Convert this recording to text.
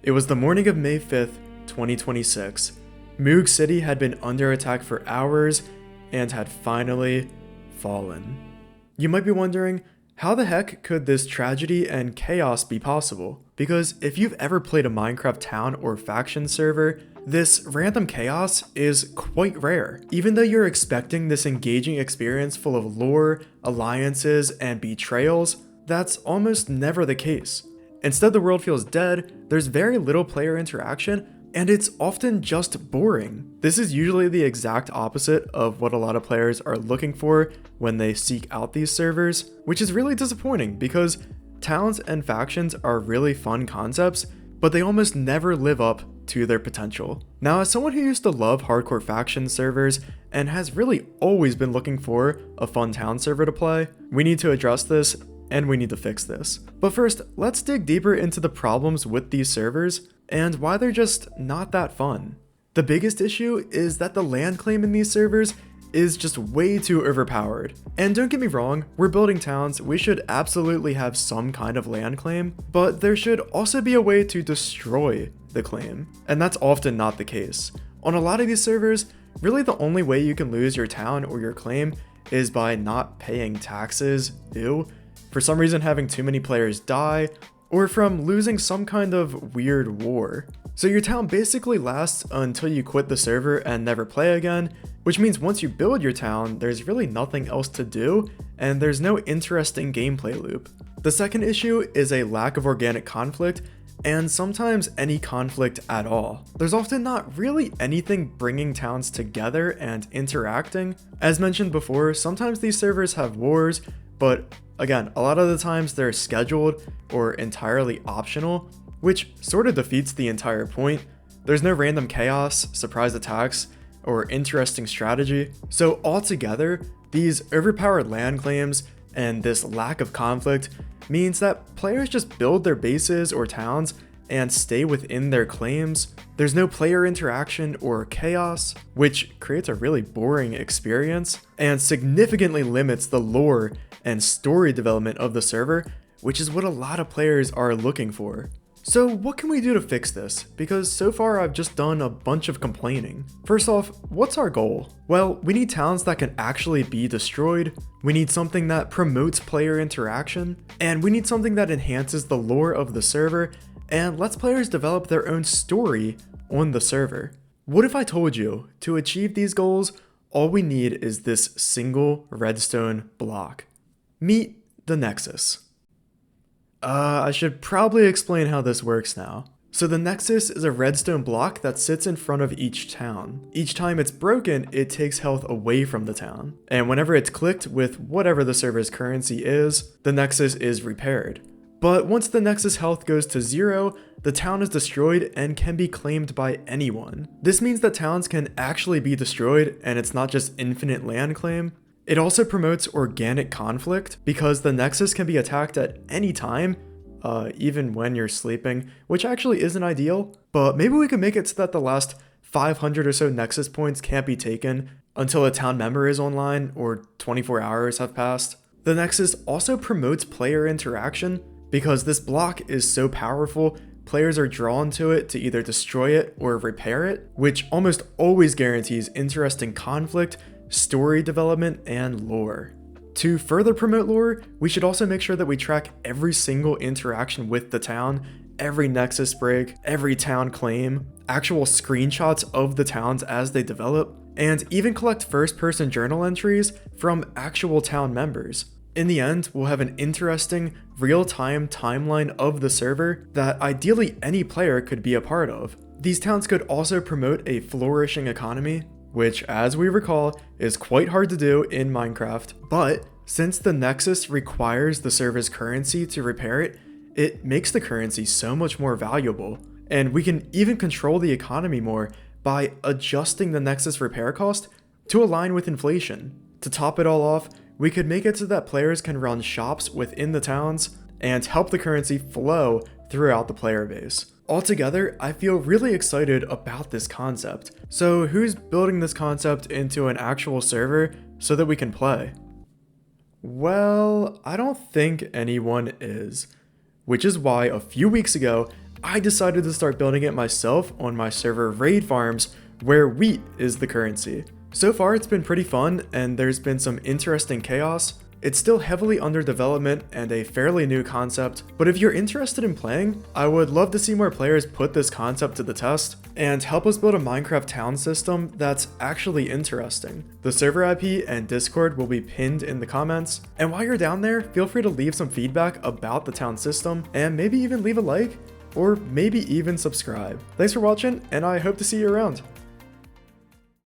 It was the morning of May 5th, 2026. Moog City had been under attack for hours and had finally fallen. You might be wondering, how the heck could this tragedy and chaos be possible? Because if you've ever played a Minecraft town or faction server, this random chaos is quite rare. Even though you're expecting this engaging experience full of lore, alliances, and betrayals, that's almost never the case. Instead, the world feels dead, there's very little player interaction, and it's often just boring. This is usually the exact opposite of what a lot of players are looking for when they seek out these servers, which is really disappointing because towns and factions are really fun concepts, but they almost never live up to their potential. Now, as someone who used to love hardcore faction servers and has really always been looking for a fun town server to play, we need to address this and we need to fix this. But first, let's dig deeper into the problems with these servers and why they're just not that fun. The biggest issue is that the land claim in these servers is just way too overpowered. And don't get me wrong, we're building towns, we should absolutely have some kind of land claim, but there should also be a way to destroy the claim. And that's often not the case. On a lot of these servers, really the only way you can lose your town or your claim is by not paying taxes, for some reason having too many players die, or from losing some kind of weird war. So your town basically lasts until you quit the server and never play again, which means once you build your town, there's really nothing else to do, and there's no interesting gameplay loop. The second issue is a lack of organic conflict, and sometimes any conflict at all. There's often not really anything bringing towns together and interacting. As mentioned before, sometimes these servers have wars, but again, a lot of the times they're scheduled or entirely optional, which sort of defeats the entire point. There's no random chaos, surprise attacks, or interesting strategy. So altogether, these overpowered land claims and this lack of conflict means that players just build their bases or towns and stay within their claims. There's no player interaction or chaos, which creates a really boring experience and significantly limits the lore and story development of the server, which is what a lot of players are looking for. So what can we do to fix this? Because so far I've just done a bunch of complaining. First off, what's our goal? Well, we need towns that can actually be destroyed, we need something that promotes player interaction, and we need something that enhances the lore of the server and lets players develop their own story on the server. What if I told you, to achieve these goals, all we need is this single redstone block? Meet the Nexus. I should probably explain how this works now. So the Nexus is a redstone block that sits in front of each town. Each time it's broken, it takes health away from the town. And whenever it's clicked with whatever the server's currency is, the Nexus is repaired. But once the Nexus health goes to 0, the town is destroyed and can be claimed by anyone. This means that towns can actually be destroyed and it's not just infinite land claim. It also promotes organic conflict because the Nexus can be attacked at any time, even when you're sleeping, which actually isn't ideal, but maybe we could make it so that the last 500 or so Nexus points can't be taken until a town member is online or 24 hours have passed. The Nexus also promotes player interaction because this block is so powerful, players are drawn to it to either destroy it or repair it, which almost always guarantees interesting conflict, story development, and lore. To further promote lore, we should also make sure that we track every single interaction with the town, every Nexus break, every town claim, actual screenshots of the towns as they develop, and even collect first-person journal entries from actual town members. In the end, we'll have an interesting, real-time timeline of the server that ideally any player could be a part of. These towns could also promote a flourishing economy, which, as we recall, is quite hard to do in Minecraft. But since the Nexus requires the server's currency to repair it, it makes the currency so much more valuable. And we can even control the economy more by adjusting the Nexus repair cost to align with inflation. To top it all off, we could make it so that players can run shops within the towns and help the currency flow throughout the player base. Altogether, I feel really excited about this concept. So who's building this concept into an actual server so that we can play? Well, I don't think anyone is. Which is why a few weeks ago, I decided to start building it myself on my server Raid Farms, where wheat is the currency. So far it's been pretty fun and there's been some interesting chaos. It's still heavily under development and a fairly new concept, but if you're interested in playing, I would love to see more players put this concept to the test and help us build a Minecraft town system that's actually interesting. The server IP and Discord will be pinned in the comments, and while you're down there, feel free to leave some feedback about the town system and maybe even leave a like, or maybe even subscribe. Thanks for watching, and I hope to see you around.